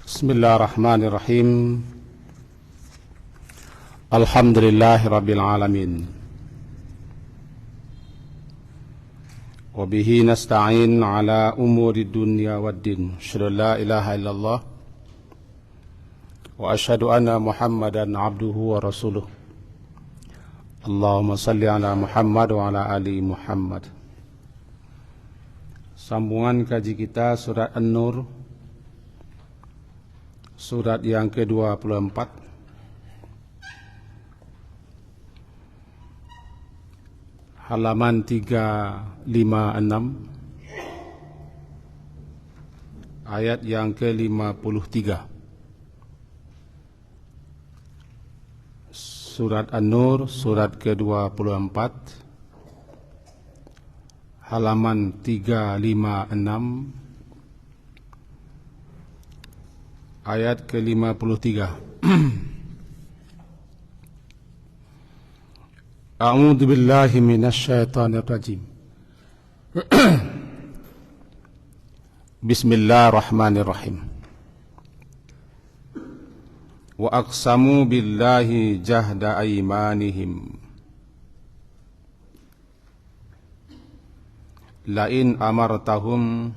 Bismillahirrahmanirrahim. Alhamdulillahirabbil alamin. Wa bihi nasta'in ala umuri dunya waddin. Asyhadu an la ilaha illallah wa asyhadu anna Muhammadan abduhu wa rasuluh. Allahumma salli ala Muhammad wa ala ali Muhammad. Sambungan kaji kita surat An-Nur, surat yang ke-24, halaman 356, ayat yang ke-53. Surat An-Nur, surat ke-24, halaman 356, ayat ke-53. A'udzu billahi minasy syaithanir rajim. Bismillahirrahmanirrahim. Wa aqsamu billahi jahda aymanihim la in amartahum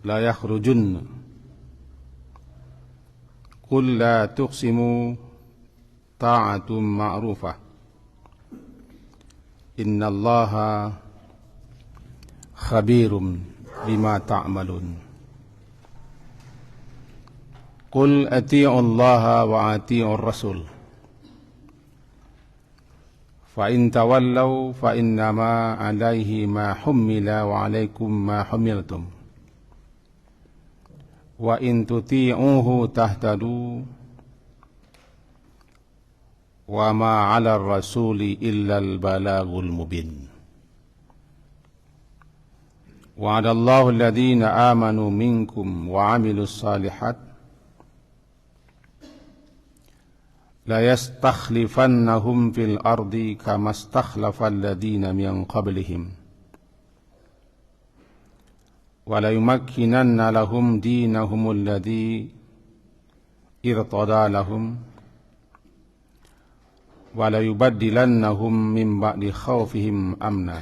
la yakhrujun qul la tuqsimu ta'atum ma'rufah innallaha khabirum bima ta'malun. Qul ati'u allaha wa ati'u rasul fa in tawallaw fa innama alaihi ma hummila wa alaikum ma humiltum wa in tuti'uhu tahtadu wa ma 'ala ar-rasuli illa al-balagul mubin. Wa'adallahu alladhina amanu minkum wa 'amilus salihat la yastakhlifannahum fil ardi kama stakhlafa alladhina min qablihim wa la yumakkinanna lahum dinahum alladhi irtada lahum wa la yubaddilannahum min ba'di khawfihim amna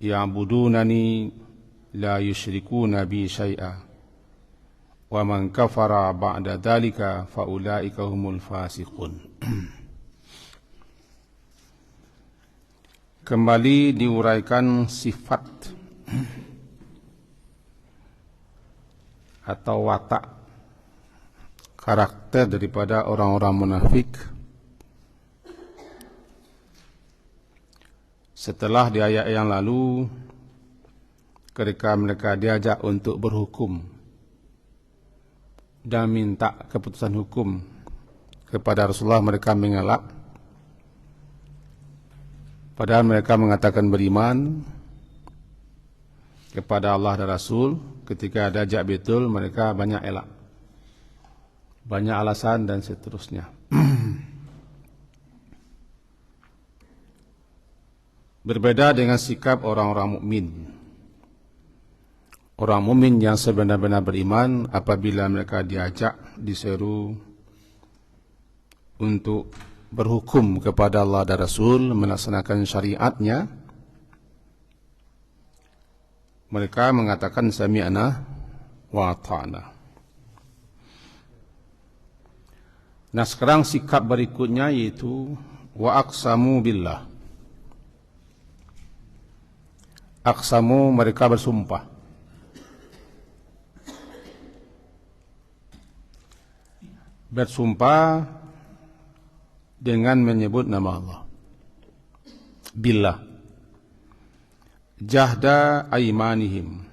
ya'budunani la yushrikuna bi syai'a wa man kafara ba'da dzalika fa ulaika humul fasiqun. Kembali diuraikan sifat atau watak karakter daripada orang-orang munafik setelah di ayat yang lalu ketika mereka diajak untuk berhukum dan minta keputusan hukum kepada Rasulullah, mereka mengelak. Padahal mereka mengatakan beriman kepada Allah dan Rasul. Ketika diajak betul, mereka banyak elak, banyak alasan dan seterusnya. Berbeda dengan sikap orang-orang mukmin. Orang mukmin yang sebenar-benar beriman, apabila mereka diajak, diseru untuk berhukum kepada Allah dan Rasul, melaksanakan syariatnya, mereka mengatakan sami'na wa ata'na. Nah, sekarang sikap berikutnya yaitu wa aqsamu billah. Aqsamu, mereka bersumpah. Bersumpah dengan menyebut nama Allah. Billah. Jahda aymanihim.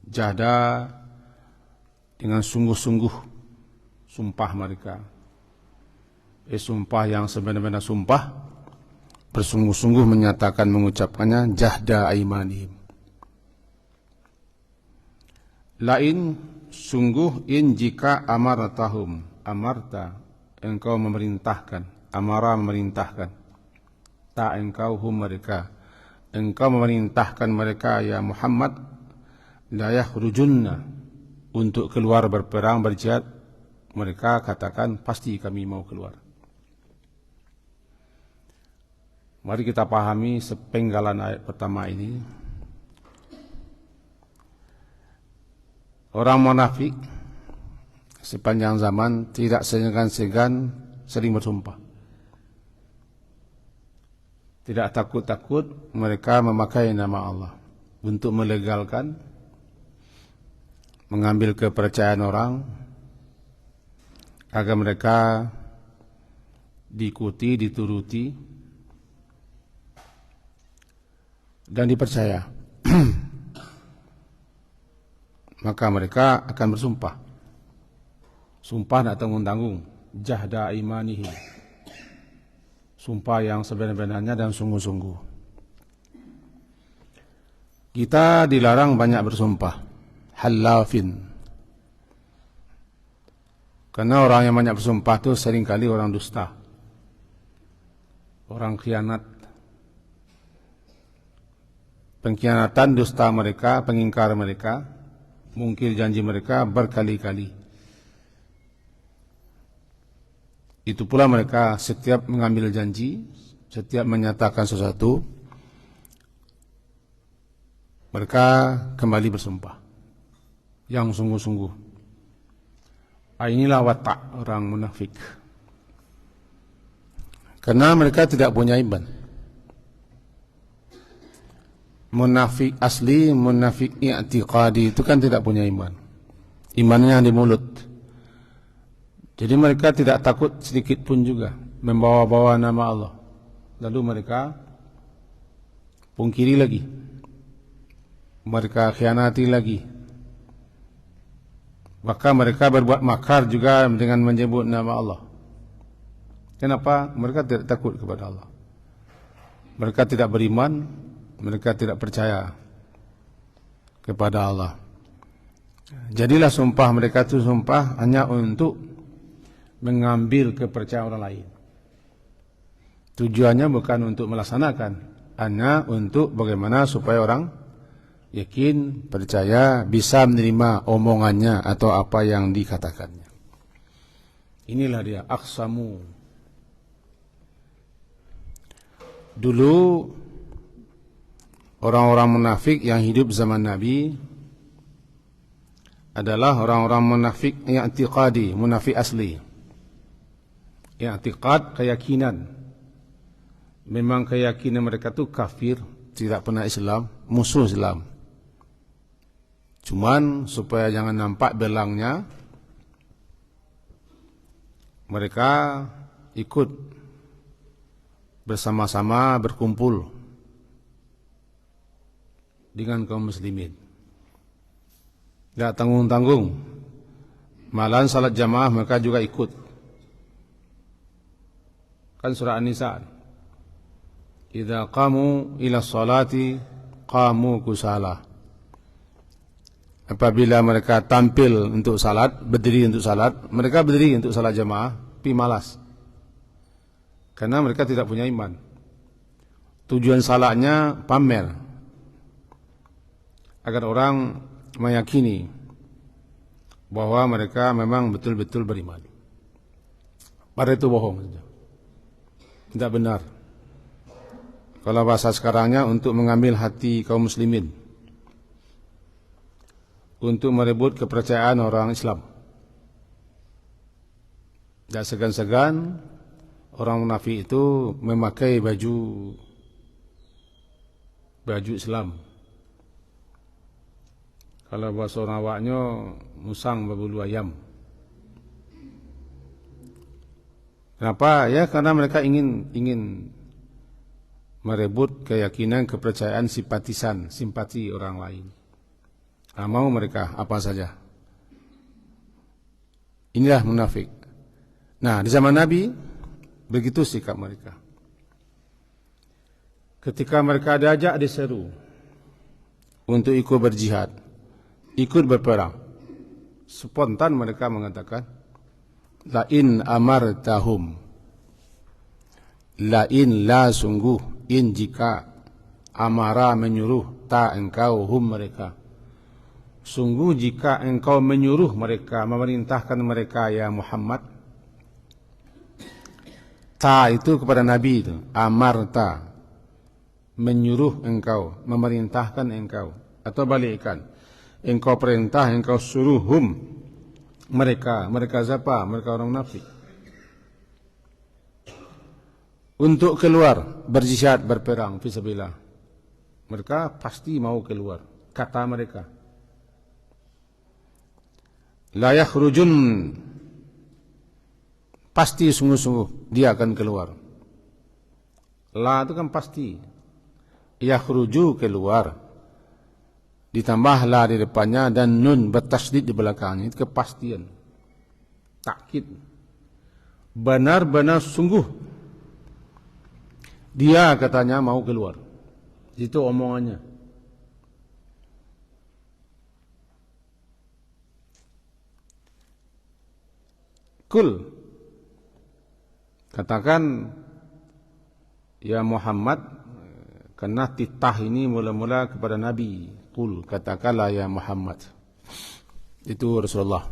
Jahda dengan sungguh-sungguh sumpah mereka. Sumpah yang sebenar-benar sumpah, bersungguh-sungguh menyatakan, mengucapkannya, jahda aymanihim. Lain, sungguh, in jika amartahum, amarta engkau memerintahkan, amara memerintahkan, tak engkau hum mereka, engkau memerintahkan mereka ya Muhammad la yakhrujunna, untuk keluar berperang berjihad, mereka katakan pasti kami mau keluar. Mari kita pahami sepenggalan ayat pertama ini. Orang munafik sepanjang zaman tidak segan-segan sering bersumpah. Tidak takut-takut mereka memakai nama Allah untuk melegalkan, mengambil kepercayaan orang agar mereka diikuti, dituruti, dan dipercaya. Maka mereka akan bersumpah. Sumpah tak tanggung-tanggung, jahda imanihi, sumpah yang sebenar-benarnya dan sungguh-sungguh. Kita dilarang banyak bersumpah, halafin. Karena orang yang banyak bersumpah itu seringkali orang dusta, orang khianat. Pengkhianatan, dusta mereka, pengingkar mereka, mungkir janji mereka berkali-kali. Itu pula mereka setiap mengambil janji, setiap menyatakan sesuatu, mereka kembali bersumpah yang sungguh-sungguh. Inilah watak orang munafik. Karena mereka tidak punya iman. Munafik asli, munafik i'tiqadi itu kan tidak punya iman. Imannya di mulut. Jadi mereka tidak takut sedikit pun juga membawa-bawa nama Allah. Lalu mereka pungkiri lagi, mereka khianati lagi. Maka mereka berbuat makar juga dengan menyebut nama Allah. Kenapa? Mereka tidak takut kepada Allah. Mereka tidak beriman, mereka tidak percaya kepada Allah. Jadilah sumpah mereka itu sumpah hanya untuk mengambil kepercayaan orang lain. Tujuannya bukan untuk melaksanakan, hanya untuk bagaimana supaya orang yakin, percaya, bisa menerima omongannya atau apa yang dikatakannya. Inilah dia aqsamu. Dulu orang-orang munafik yang hidup zaman Nabi adalah orang-orang munafik i'tiqadi, munafik asli. I'tiqad, keyakinan. Memang keyakinan mereka itu kafir, tidak pernah Islam, musuh Islam. Cuman supaya jangan nampak belangnya, mereka ikut bersama-sama berkumpul dengan kaum muslimin. Tidak tanggung-tanggung. Malahan salat jamaah mereka juga ikut. Kan surah An-Nisa. Idza qamu ila sholati qamu kusala. Apabila mereka tampil untuk salat, berdiri untuk salat, mereka berdiri untuk salat jamaah, tapi malas. Karena mereka tidak punya iman. Tujuan salatnya pamer, agar orang meyakini bahwa mereka memang betul-betul beriman. Padahal itu bohong saja. Tidak benar. Kalau bahasa sekarangnya untuk mengambil hati kaum muslimin, untuk merebut kepercayaan orang Islam. Tidak segan-segan orang munafik itu memakai baju Islam. Kalau bahasa orang awaknya musang berbulu ayam. Kenapa? Ya karena mereka ingin merebut keyakinan, kepercayaan simpati orang lain. Mau mereka apa saja. Inilah munafik. Nah, di zaman Nabi begitu sikap mereka. Ketika mereka diajak diseru untuk ikut berjihad, ikut berperang, spontan mereka mengatakan, lain amartahum, lain la sungguh, in jika, amara menyuruh, ta engkau hum mereka, sungguh jika engkau menyuruh mereka, memerintahkan mereka ya Muhammad, ta itu kepada Nabi itu, amarta, menyuruh engkau, memerintahkan engkau, atau balikkan, engkau perintah, engkau suruhum, mereka siapa? Mereka orang munafik, untuk keluar berjihad, berperang fisabilillah. Mereka pasti mau keluar, kata mereka. La yakhrujun, pasti sungguh-sungguh dia akan keluar. La itu kan pasti, yakhruju keluar, ditambah la di depannya dan nun bertasydid di belakangnya, itu kepastian, takkid, benar-benar sungguh dia katanya mau keluar. Itu omongannya. Kul, katakan ya Muhammad, karena titah ini mula-mula kepada Nabi. Kul, katakanlah ya Muhammad, itu Rasulullah.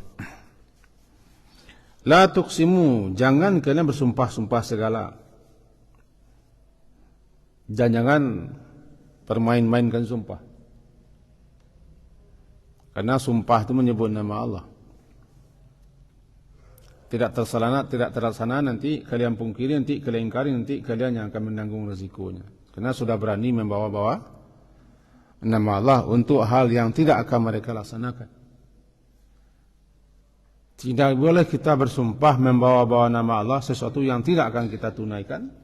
La tuqsimu, jangan kalian bersumpah-sumpah segala, dan jangan permain-mainkan sumpah, karena sumpah itu menyebut nama Allah. Tidak terlaksana, nanti kalian pungkiri, nanti kalian ingkari, nanti kalian yang akan menanggung resikonya. Karena sudah berani membawa-bawa nama Allah untuk hal yang tidak akan mereka laksanakan. Tidak boleh kita bersumpah membawa-bawa nama Allah sesuatu yang tidak akan kita tunaikan,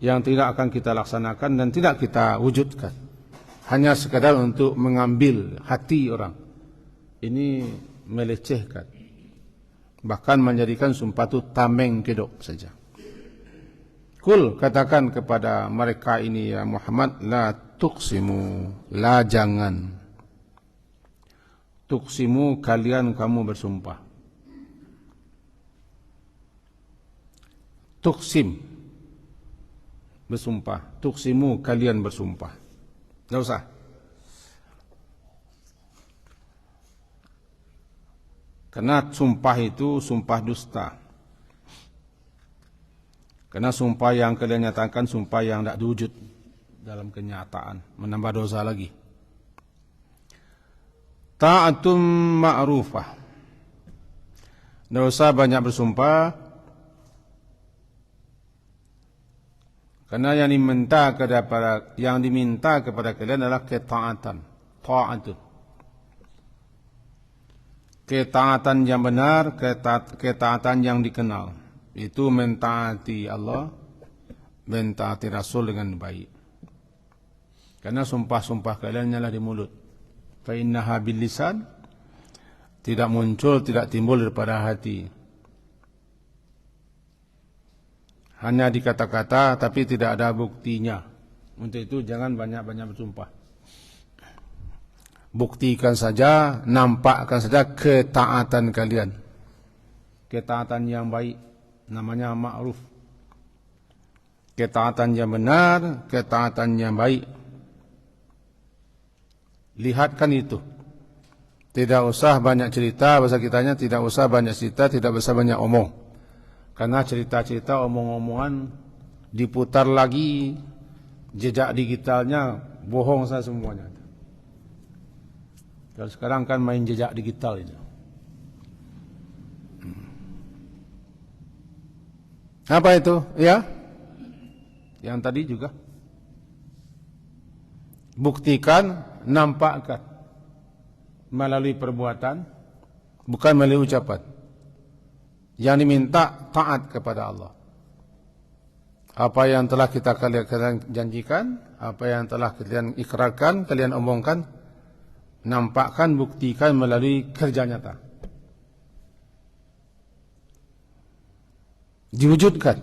yang tidak akan kita laksanakan dan tidak kita wujudkan. Hanya sekadar untuk mengambil hati orang. Ini melecehkan. Bahkan menjadikan sumpah itu tameng kedok saja. Kul, katakan kepada mereka ini ya Muhammad, la tuqsimu, la jangan. Tuqsimu, kalian kamu bersumpah. Tuqsim, bersumpah. Tuqsimu, kalian bersumpah. Tidak usah. Karena sumpah itu sumpah dusta. Karena sumpah yang kalian nyatakan sumpah yang tidak diwujud dalam kenyataan, menambah dosa lagi. Ta'atum ma'rufah, tidak usah banyak bersumpah, karena yang diminta kepada kalian adalah ketaatan. Ta'atun, ketaatan yang benar, ketaatan yang dikenal. Itu mentaati Allah, mentaati Rasul dengan baik. Karena sumpah-sumpah kalian adalah di mulut. Fa innaha bil lisan, tidak muncul, tidak timbul daripada hati. Hanya di kata-kata tapi tidak ada buktinya. Untuk itu jangan banyak-banyak bersumpah. Buktikan saja, nampakkan saja ketaatan kalian. Ketaatan yang baik, namanya ma'ruf. Ketaatan yang benar, ketaatan yang baik. Lihatkan itu. Tidak usah banyak cerita, bahasa kitanya tidak usah banyak cerita, tidak usah banyak omong. Karena cerita-cerita, omong-omongan diputar lagi, jejak digitalnya bohong saja semuanya. Kalau sekarang kan main jejak digital itu. Apa itu? Ya, yang tadi juga. Buktikan, nampakkan melalui perbuatan, bukan melalui ucapan. Yang diminta taat kepada Allah. Apa yang telah kalian janjikan, apa yang telah kalian ikrarkan, kalian omongkan, nampakkan, buktikan melalui kerja nyata. Diwujudkan.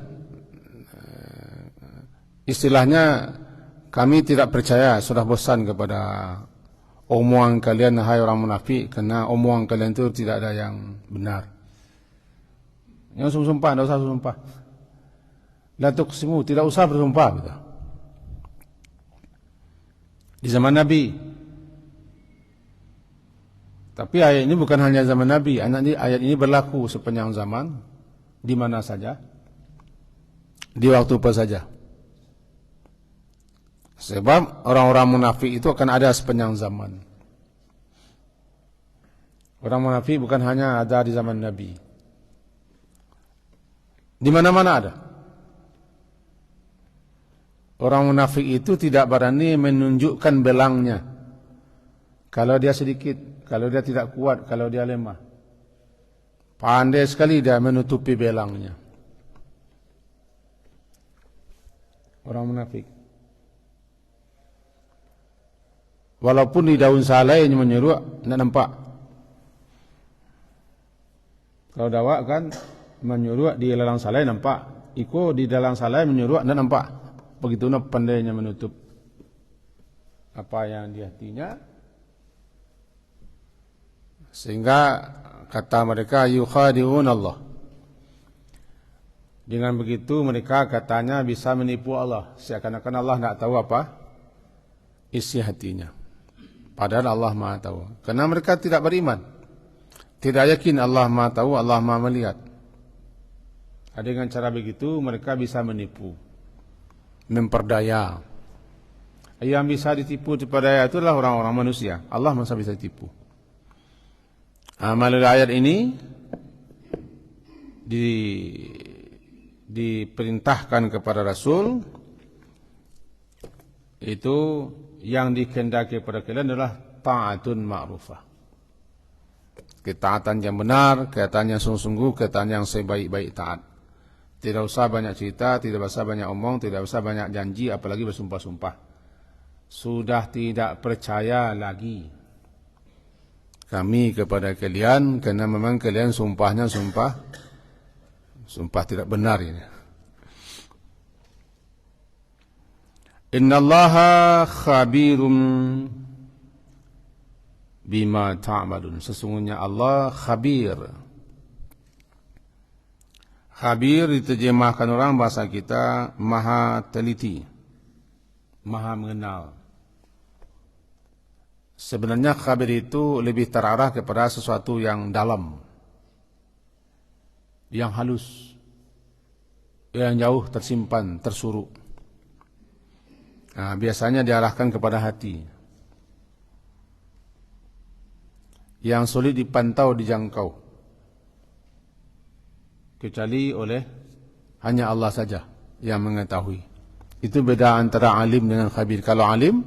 Istilahnya, kami tidak percaya, sudah bosan kepada omongan kalian, hai orang munafik, karena omongan kalian itu tidak ada yang benar. Yang sumpah, tidak usah sumpah. La tuqsimu, tidak usah bersumpah. Di zaman Nabi, Tapi ayat ini bukan hanya zaman Nabi. Ayat ini berlaku sepanjang zaman, di mana saja, di waktu apa saja. Sebab orang-orang munafik itu akan ada sepanjang zaman. Orang munafik bukan hanya ada di zaman Nabi. Di mana-mana ada. Orang munafik itu tidak berani menunjukkan belangnya. Kalau dia sedikit, kalau dia tidak kuat, kalau dia lemah. Pandai sekali dia menutupi belangnya. Orang munafik. Walaupun di daun salai menyeruak, tidak nampak. Kalau dawak kan menyuruh di lalang salai nampak. Iko di dalam salai menyuruh tidak nampak. Begitu pandainya menutup apa yang di hatinya. Sehingga kata mereka yukhadi'un Allah. Dengan begitu mereka katanya bisa menipu Allah. Seakan-akan Allah tidak tahu apa isi hatinya. Padahal Allah Maha tahu. Karena mereka tidak beriman. Tidak yakin Allah Maha tahu, Allah Maha melihat. Dengan cara begitu mereka bisa menipu, memperdaya. Yang bisa ditipu diperdaya itulah orang-orang manusia. Allah masa bisa ditipu. Melalui ayat ini diperintahkan kepada Rasul, itu yang dikehendaki pada kalian adalah ta'atun ma'rufah. Ketaatan yang benar, ketaatan yang sungguh-sungguh, ketaatan yang sebaik-baik taat. Tidak usah banyak cerita, tidak usah banyak omong, tidak usah banyak janji, apalagi bersumpah-sumpah. Sudah tidak percaya lagi kami kepada kalian, karena memang kalian sumpahnya sumpah tidak benar ini. Innallaha khabirum bima ta'malun. Sesungguhnya Allah khabir. Khabir diterjemahkan orang bahasa kita maha teliti, maha mengenal. Sebenarnya khabir itu lebih terarah kepada sesuatu yang dalam, yang halus, yang jauh tersimpan, tersuruh. Biasanya diarahkan kepada hati, yang sulit dipantau, dijangkau, kecuali oleh hanya Allah saja yang mengetahui. Itu beda antara alim dengan khabir. Kalau alim,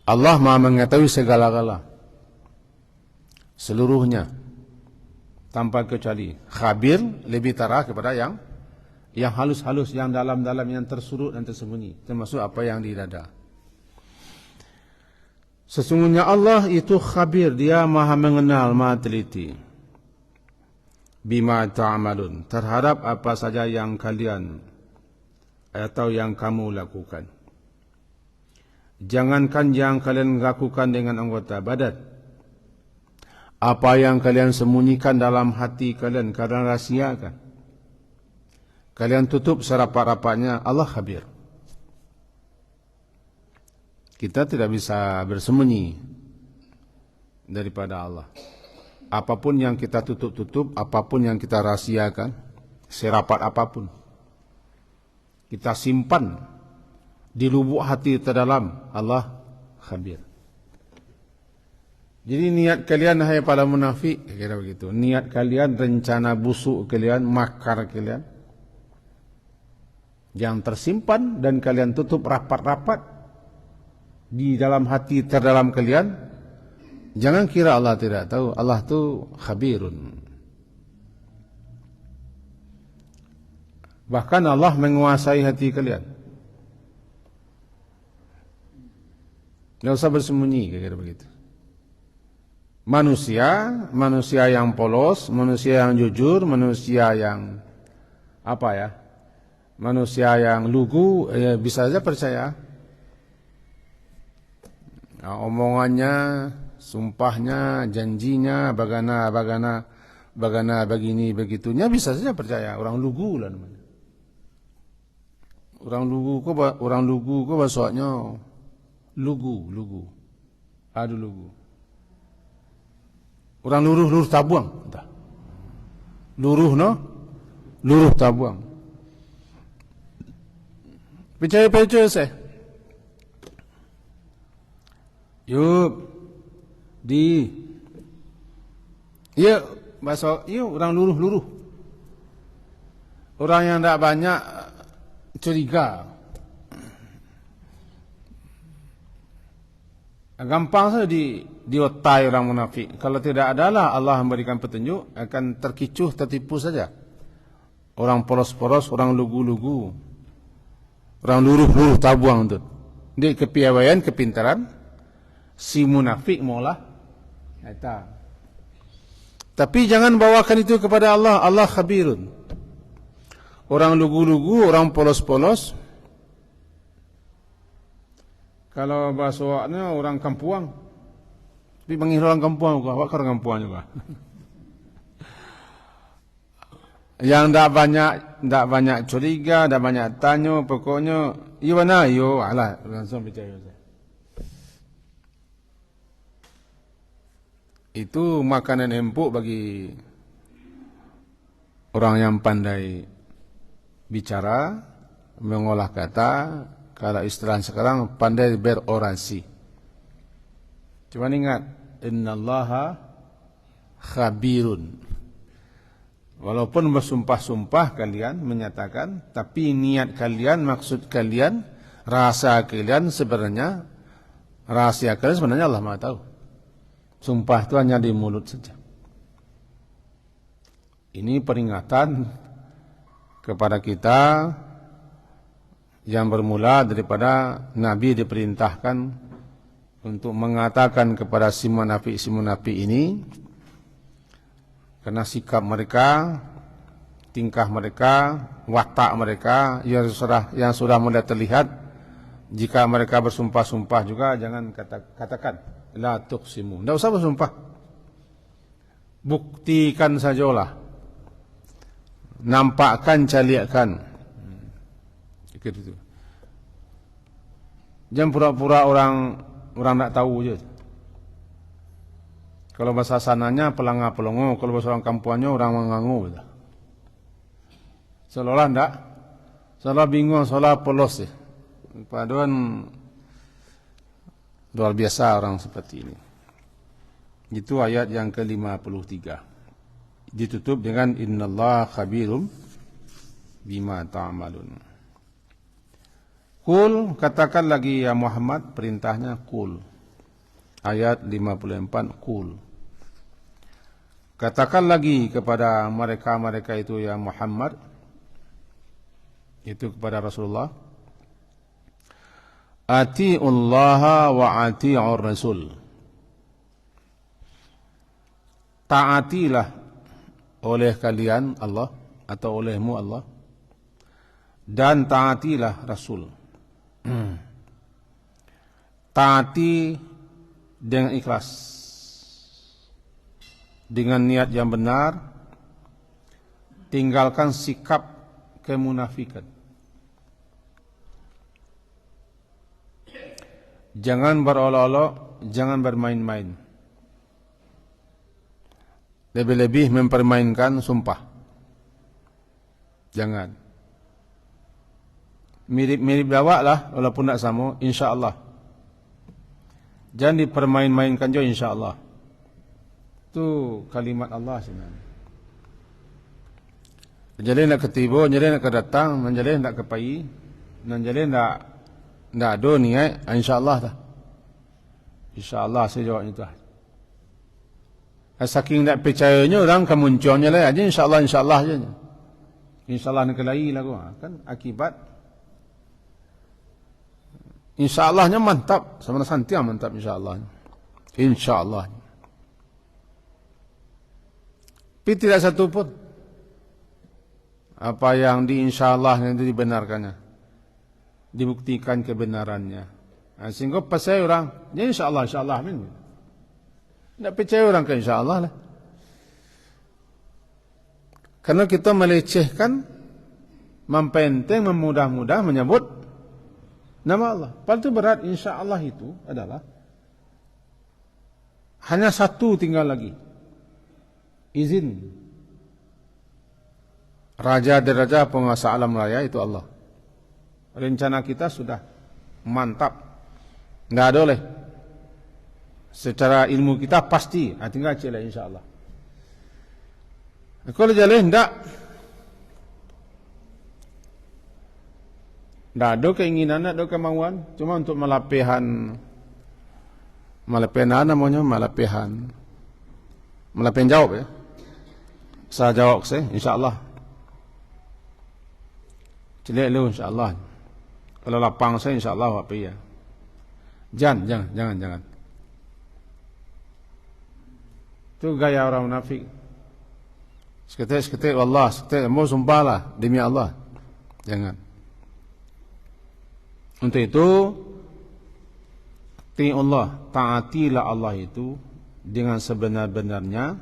Allah Maha mengetahui segala-gala, seluruhnya, tanpa kecuali. Khabir lebih terarah kepada yang halus-halus, yang dalam-dalam, yang tersurat dan tersembunyi, termasuk apa yang di dada. Sesungguhnya Allah itu khabir, dia maha mengenal, maha teliti. Bima ta'malun, terhadap apa saja yang kalian atau yang kamu lakukan. Jangankan yang kalian lakukan dengan anggota badan, apa yang kalian sembunyikan dalam hati kalian, kalian rahasiakan, kalian tutup serapat-rapatnya, Allah khabir. Kita tidak bisa bersembunyi daripada Allah. Apapun yang kita tutup-tutup, apapun yang kita rahasiakan, serapat apapun, kita simpan di lubuk hati terdalam, Allah khabir. Jadi niat kalian, hai para munafik, kira begitu. Niat kalian, rencana busuk kalian, makar kalian, yang tersimpan dan kalian tutup rapat-rapat di dalam hati terdalam kalian, jangan kira Allah tidak tahu. Allah itu khabirun. Bahkan Allah menguasai hati kalian. Tidak usah bersembunyi, kira begitu. Manusia yang polos, manusia yang jujur, manusia yang manusia yang lugu, bisa saja percaya. Omongannya, sumpahnya, janjinya, bagana begini begitunya, bisa saja percaya. Orang lugu lah namanya. Orang lugu ko bahasanya lugu. Aduh lugu. Orang luruh tabuang. Luruh no, luruh tabuang. Percaya saya. Yuk, ya bahasa, orang luruh. Orang yang tak banyak curiga. Gampang saja diotai orang munafik. Kalau tidak adalah Allah memberikan petunjuk, akan terkicuh, tertipu saja. Orang poros-poros, orang lugu-lugu, orang luruh tabuang itu. Di kepiawaian, kepintaran, si munafik maulah. Tapi jangan bawakan itu kepada Allah. Allah khabirun. Orang lugu-lugu, orang polos-polos. Kalau bahasa waknya orang kampuang. Tapi panggil orang kampuang juga. Wakar kampuang juga. Yang tak banyak curiga, tak banyak tanya. Pokoknya, iya mana? Iya, alah. Langsung percaya. Itu makanan empuk bagi orang yang pandai bicara, mengolah kata. Kalau istilah sekarang pandai berorasi. Cuma ingat, innallaha khabirun. Walaupun bersumpah-sumpah kalian menyatakan, tapi niat kalian, maksud kalian, rasa kalian sebenarnya, rahasia kalian sebenarnya Allah Maha tahu. Sumpah itu hanya di mulut saja. Ini peringatan kepada kita yang bermula daripada Nabi diperintahkan untuk mengatakan kepada si munafik ini, karena sikap mereka, tingkah mereka, watak mereka yang sudah mulai terlihat. Jika mereka bersumpah-sumpah juga jangan katakan la tuqsimu. Tidak usah bersumpah. Buktikan sajalah. Nampakkan, caliakan. Gitu. Jangan pura-pura orang tak tahu je. Kalau bahasa sananya pelanga-pelongo, kalau bahasa orang kampuannya orang mengangu. Seolah enggak, seolah bingung, seolah polos. Padahal luar biasa orang seperti ini. Itu ayat yang ke-53. Ditutup dengan innallaha khabirum bima ta'malun. Qul, katakan lagi ya Muhammad, perintahnya qul. Ayat 54, qul. Katakan lagi kepada mereka itu ya Muhammad, itu kepada Rasulullah, ati'ullaha wa ati'ur rasul. Taatilah oleh kalian Allah, atau olehmu Allah, dan taatilah Rasul. Taati dengan ikhlas, dengan niat yang benar, tinggalkan sikap kemunafikan. Jangan berolok-olok, jangan bermain-main. Lebih-lebih mempermainkan sumpah. Jangan. Mirip-mirip lawak lah, walaupun tak sama, insyaAllah. Jangan dipermain-mainkan juga, insyaAllah. Itu kalimat Allah sebenarnya. Jadi nak ketiba, jadi nak kedatang, jadi nak kepai, jadi nak ada niat, insyaAllah dah. InsyaAllah saya jawab itu. Saking tak percayanya orang kemunculnya lah aja, insyaAllah je. InsyaAllah nak kelai lah kan akibat. InsyaAllahnya mantap, sama santiang mantap insyaAllah. InsyaAllah. Tapi tidak satu pun apa yang di insyaAllah itu dibenarkannya, dibuktikan kebenarannya. Sehingga percaya orang, ya insyaAllah, amin. Tak percaya orang ke insyaAllah lah. Karena kita melecehkan, mempenteng, memudah-mudah menyebut nama Allah. Padahal itu berat. InsyaAllah itu adalah hanya satu tinggal lagi. izin. Raja dan raja penguasa alam raya itu Allah. Rencana kita sudah mantap. Tidak ada oleh. Secara ilmu kita pasti. Tinggal cek lah insyaAllah. Kalau jalan tidak. Tidak ada keinginan, tidak ada kemauan. Cuma untuk malapihan namanya malapihan jawab ya. Saya jawab saya insyaAllah. Celik lu insyaAllah. Kalau lapang saya insyaAllah apa ya. Jangan. Itu gaya orang munafik. Seketik wallah, seketik mau sumpahlah demi Allah. Jangan. Untuk itu taatilah Allah itu dengan sebenar-benarnya,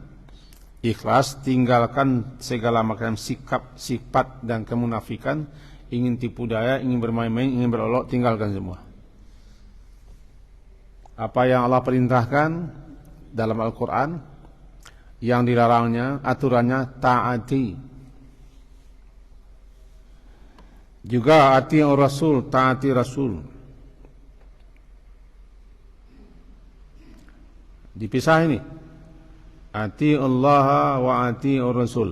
ikhlas, tinggalkan segala macam sikap, sifat dan kemunafikan, ingin tipu daya, ingin bermain-main, ingin berolok, tinggalkan semua. Apa yang Allah perintahkan dalam Al-Quran, yang dilarangnya, aturannya taati. Juga ati Rasul, taati Rasul. Dipisah ini. Ati Allah wa ati Rasul.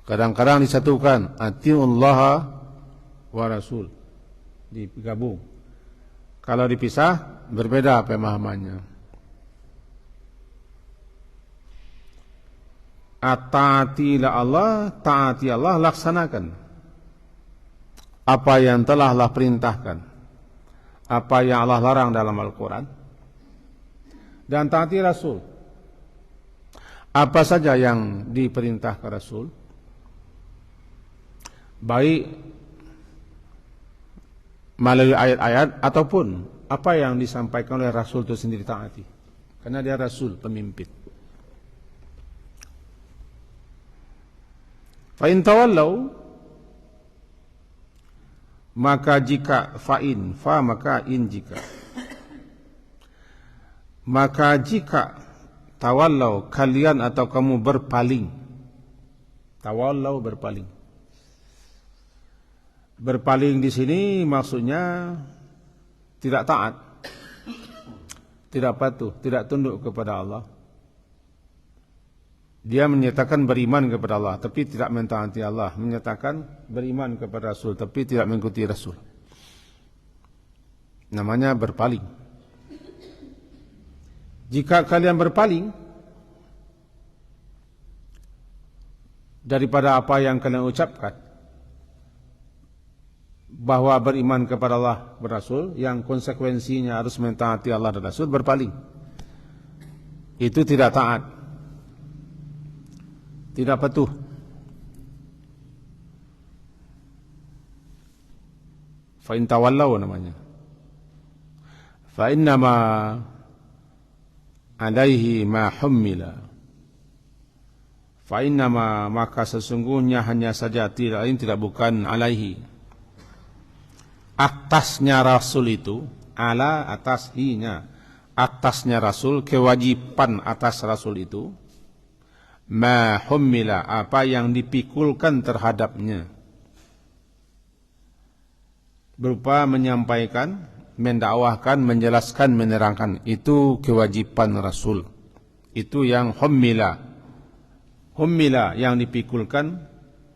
Kadang-kadang disatukan. Ati Allah wa Rasul. Digabung. Kalau dipisah, berbeda pemahamannya. Taatilah Allah, taati Allah, laksanakan apa yang telah Allah perintahkan, apa yang Allah larang dalam Al-Quran, dan taati Rasul. Apa saja yang diperintahkan Rasul, baik melalui ayat-ayat ataupun apa yang disampaikan oleh Rasul itu sendiri taati, karena dia Rasul, pemimpin. Fa in tawallau, maka jika maka in jika, maka jika tawallau kalian atau kamu berpaling, tawallau berpaling. Berpaling di sini maksudnya tidak taat, tidak patuh, tidak tunduk kepada Allah. Dia menyatakan beriman kepada Allah tapi tidak mentaati Allah, menyatakan beriman kepada Rasul tapi tidak mengikuti Rasul. Namanya berpaling. Jika kalian berpaling daripada apa yang kalian ucapkan, bahwa beriman kepada Allah berasul, yang konsekuensinya harus mentaati Allah dan Rasul, berpaling, itu tidak taat, tidak patuh. Fa in tawallau namanya. Fa innama alaihi ma hummila. Fa innama, maka sesungguhnya hanya saja, tidak lain tidak bukan, alaihi, atasnya Rasul itu, ala atas, hinya atasnya Rasul, kewajiban atas Rasul itu, ma hummila, apa yang dipikulkan terhadapnya, berupa menyampaikan, mendakwahkan, menjelaskan, menerangkan, itu kewajiban Rasul. Itu yang hummila yang dipikulkan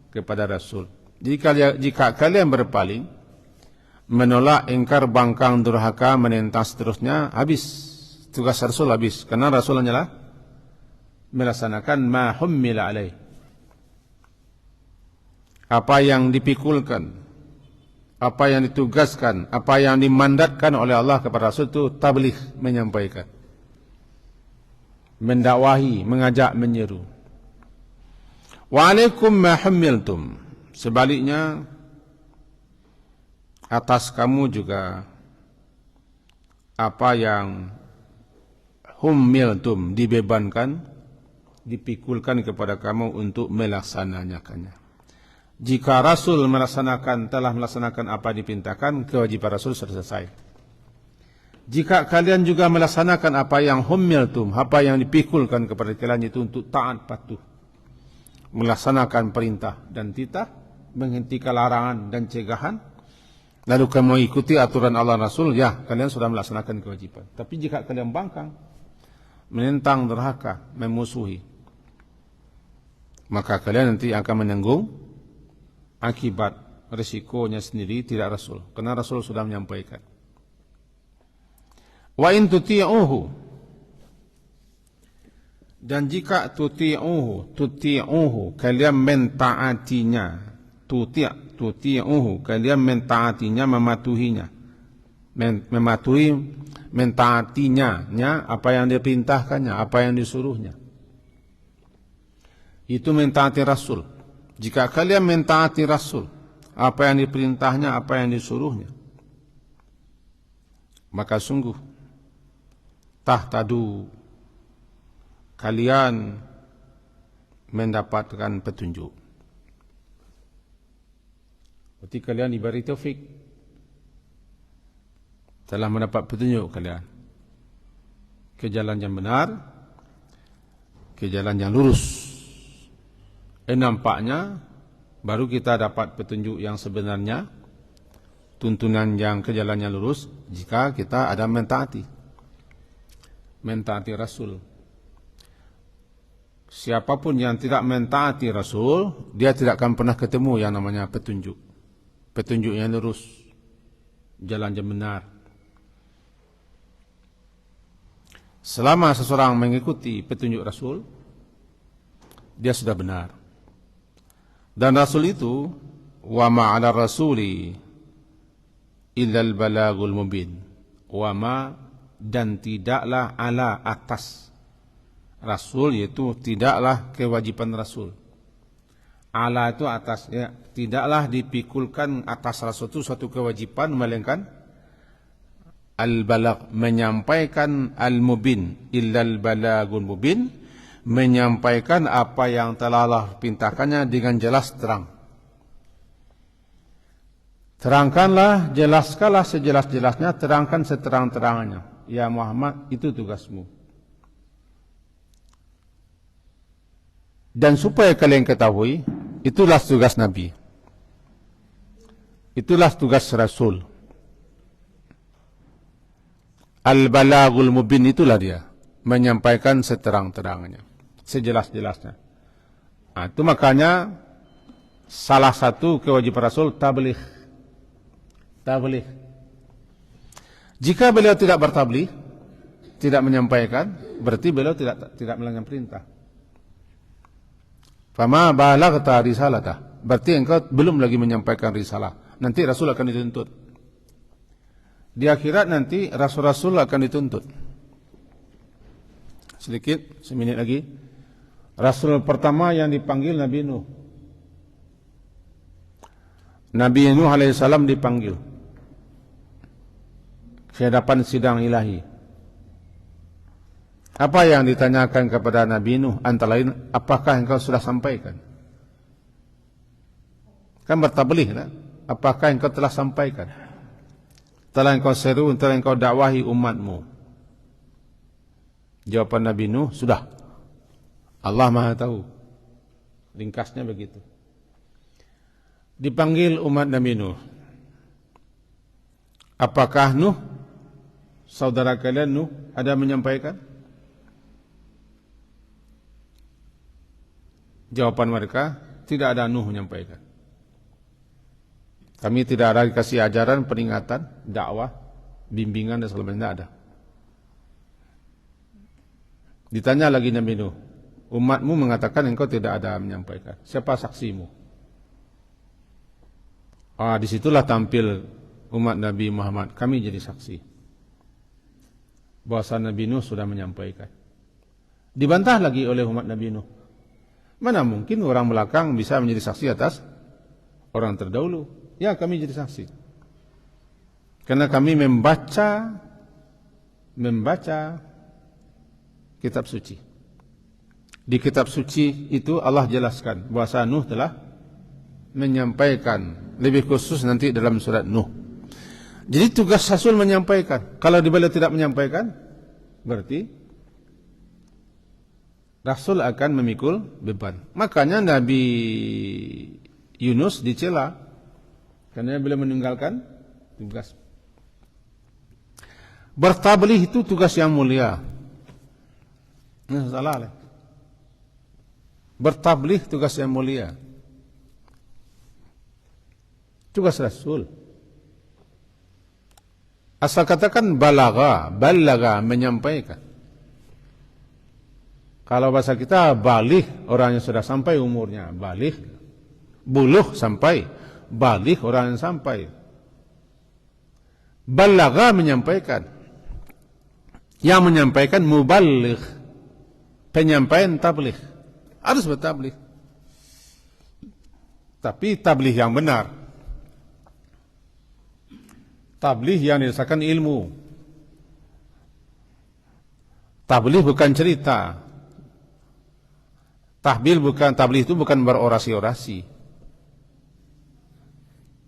kepada Rasul. Jika kalian berpaling, menolak, ingkar, bangkang, durhaka, menentang seterusnya, habis tugas Rasul, habis. Karena Rasul hanyalah melaksanakan ma hummila alaih, apa yang dipikulkan, apa yang ditugaskan, apa yang dimandatkan oleh Allah kepada Rasul, itu tabligh, menyampaikan, mendakwahi, mengajak, menyeru. Wa alaikum ma hummiltum, sebaliknya atas kamu juga apa yang hummiltum, dibebankan, dipikulkan kepada kamu untuk melaksanakannya. Jika Rasul telah melaksanakan apa yang diperintahkan, kewajiban Rasul sudah selesai. Jika kalian juga melaksanakan apa yang humiltum, apa yang dipikulkan kepada kalian itu untuk taat patuh, melaksanakan perintah dan titah, menghentikan larangan dan cegahan, lalu kamu mengikuti aturan Allah Rasul, ya kalian sudah melaksanakan kewajiban. Tapi jika kalian bangkang, menentang, derhaka, memusuhi, maka kalian nanti akan menanggung akibat risikonya sendiri, tidak Rasul. Karena Rasul sudah menyampaikan. Wa in tuti'uhu, dan jika tuti'uhu kalian mentaatinya, tuti'uhu kalian mentaatinya, mentaatinya apa yang diperintahkannya, apa yang disuruhnya, itu mentaati Rasul. Jika kalian mentaati Rasul, apa yang diperintahnya, apa yang disuruhnya, maka sungguh tahtadu, kalian mendapatkan petunjuk. Berarti kalian diberi taufik, telah mendapat petunjuk kalian ke jalan yang benar, ke jalan yang lurus. Nampaknya baru kita dapat petunjuk yang sebenarnya, tuntunan yang ke jalan yang lurus, jika kita ada mentaati Rasul. Siapapun yang tidak mentaati Rasul, dia tidak akan pernah ketemu yang namanya petunjuk yang lurus, jalan yang benar. Selama seseorang mengikuti petunjuk Rasul, dia sudah benar. Dan Rasul itu, wa ma'ala rasuli illal balagul mubin, wa ma, dan tidaklah ala atas Rasul, yaitu tidaklah kewajiban Rasul. Ala itu atas, ya, tidaklah dipikulkan atas Rasul itu suatu kewajiban, melainkan al-balag, menyampaikan, al-mubin, illal balagul mubin, menyampaikan apa yang telah Allah perintahkannya dengan jelas terang. Terangkanlah, jelaskanlah sejelas-jelasnya, terangkan seterang-terangnya. Ya Muhammad, itu tugasmu. Dan supaya kalian ketahui, itulah tugas Nabi, itulah tugas Rasul. Al-balagul mubin, itulah dia, menyampaikan seterang-terangnya, sejelas-jelasnya. Itu makanya salah satu kewajiban Rasul tabligh. Jika beliau tidak bertabligh, tidak menyampaikan, berarti beliau tidak melanggar perintah. Fama balaghta risalatah, berarti engkau belum lagi menyampaikan risalah. Nanti Rasul akan dituntut. Di akhirat nanti Rasul-Rasul akan dituntut. Sedikit, seminit lagi. Rasul pertama yang dipanggil Nabi Nuh. Nabi Nuh alaihissalam dipanggil ke hadapan sidang ilahi. Apa yang ditanyakan kepada Nabi Nuh? Antara lain, apakah engkau sudah sampaikan? Kan bertabligh, kan? Apakah engkau telah sampaikan? Telah engkau seru, telah engkau dakwahi umatmu? Jawaban Nabi Nuh, sudah. Allah Maha tahu. Ringkasnya begitu. Dipanggil umat Nabi Nuh. Apakah Nuh, saudara kalian Nuh, ada menyampaikan? Jawaban mereka, tidak ada Nuh menyampaikan. Kami tidak ada dikasih ajaran, peringatan, dakwah, bimbingan dan sebagainya, tidak ada. Ditanya lagi Nabi Nuh, umatmu mengatakan engkau tidak ada menyampaikan. Siapa saksimu? Disitulah tampil umat Nabi Muhammad. Kami jadi saksi bahwa Nabi Nuh sudah menyampaikan. Dibantah lagi oleh umat Nabi Nuh. Mana mungkin orang belakang bisa menjadi saksi atas orang terdahulu? Ya, kami jadi saksi. Karena kami membaca kitab suci. Di kitab suci itu Allah jelaskan bahwa Nuh telah menyampaikan, lebih khusus nanti dalam surat Nuh. Jadi tugas Rasul menyampaikan. Kalau beliau tidak menyampaikan, berarti Rasul akan memikul beban. Makanya Nabi Yunus dicela karena beliau meninggalkan tugas. Bertabligh itu tugas yang mulia. Nah, salah lah. Bertabligh tugas yang mulia. Tugas Rasul. Asal katakan balaga menyampaikan. Kalau bahasa kita baligh, orang yang sudah sampai umurnya, baligh. Buluh sampai, baligh orang yang sampai. Balaga menyampaikan. Yang menyampaikan muballigh. Penyampaian tabligh. Harus bertabligh. Tapi tabligh yang benar. Tabligh yang didasarkan ilmu. Tabligh bukan cerita. Tabligh itu bukan berorasi-orasi.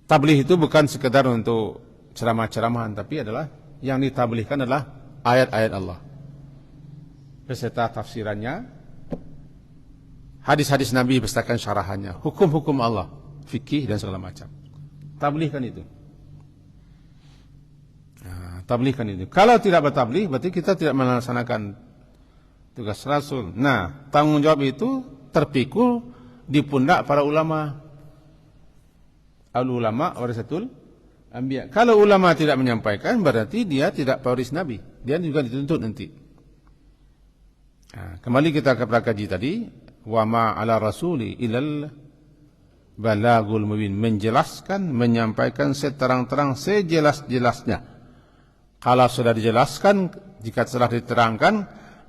Tabligh itu bukan sekedar untuk ceramah-ceramahan, tapi adalah yang ditablighkan adalah ayat-ayat Allah beserta tafsirannya, hadis-hadis Nabi beserta syarahannya, hukum-hukum Allah, fikih dan segala macam. Tablighkan itu. Tablighkan itu. Kalau tidak bertabligh, berarti kita tidak melaksanakan tugas Rasul. Nah, tanggung jawab itu terpikul di pundak para ulama. Al-ulama warasatul anbiya. Kalau ulama tidak menyampaikan, berarti dia tidak pewaris Nabi. Dia juga dituntut nanti. Nah, kembali kita kepada kaji tadi, wa ma 'ala rasuli ilal balagul mubin, menjelaskan, menyampaikan seterang-terang, sejelas-jelasnya. Kalau sudah dijelaskan, jika telah diterangkan,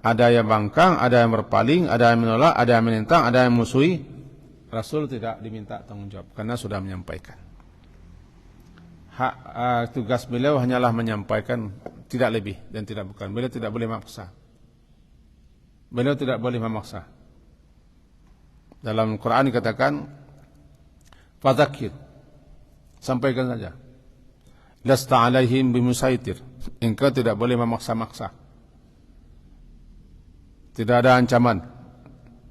ada yang bangkang, ada yang berpaling, ada yang menolak, ada yang menentang, ada yang musuhi, Rasul tidak diminta tanggung jawab karena sudah menyampaikan. Tugas beliau hanyalah menyampaikan, tidak lebih dan tidak bukan. Beliau tidak boleh memaksa. Beliau tidak boleh memaksa. Dalam Quran dikatakan, fadzakir, sampaikan saja. Lasta alaihim bimusaitir. Engkau tidak boleh memaksa-maksa. Tidak ada ancaman.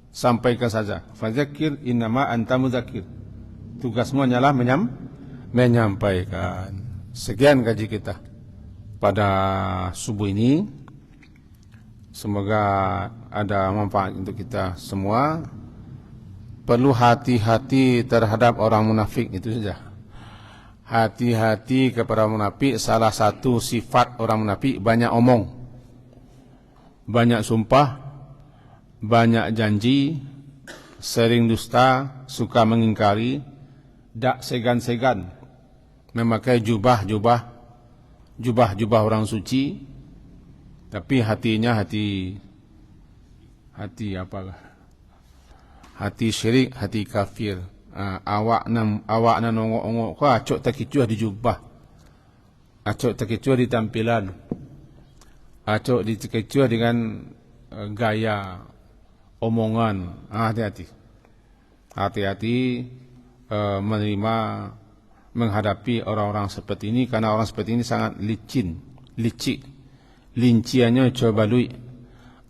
Sampaikan saja. Fadzakir innama anta mudzakir. Tugasmu hanyalah menyampaikan. Sekian kaji kita pada subuh ini. Semoga ada manfaat untuk kita semua. Perlu hati-hati terhadap orang munafik, itu saja. Hati-hati kepada munafik. Salah satu sifat orang munafik, banyak omong, banyak sumpah, banyak janji, sering dusta, suka mengingkari, tak segan-segan memakai jubah-jubah orang suci, tapi hatinya hati apa? Hati syirik, hati kafir. Awak na nongok-ongok ko acok takicuah di jubah, acok takicuah di tampilan, acok di takicuah dengan gaya omongan. Hati-hati menerima, menghadapi orang-orang seperti ini, karena orang seperti ini sangat licik, linciannya coba lui,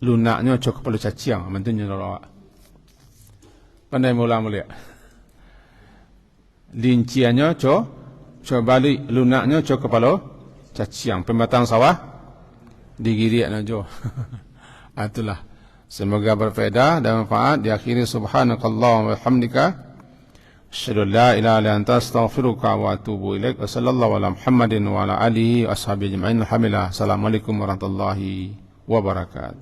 lunaknya coba kepala caciang, mantunya lawak. Pandai mula mulia. Linciannya coba balik, lunaknya kepala caciang, pematang sawah digiriak najo. Itulah. Semoga berfaedah dan manfaat. Diakhiri subhanakallah wa bihamdika asyhadu an la ilaha illa anta astaghfiruka wa atubu ilaik. Wa sallallahu ala Muhammadin wa ala alihi wa ashabihi ajma'in. Alhamdulillah. Assalamualaikum warahmatullahi wabarakatuh.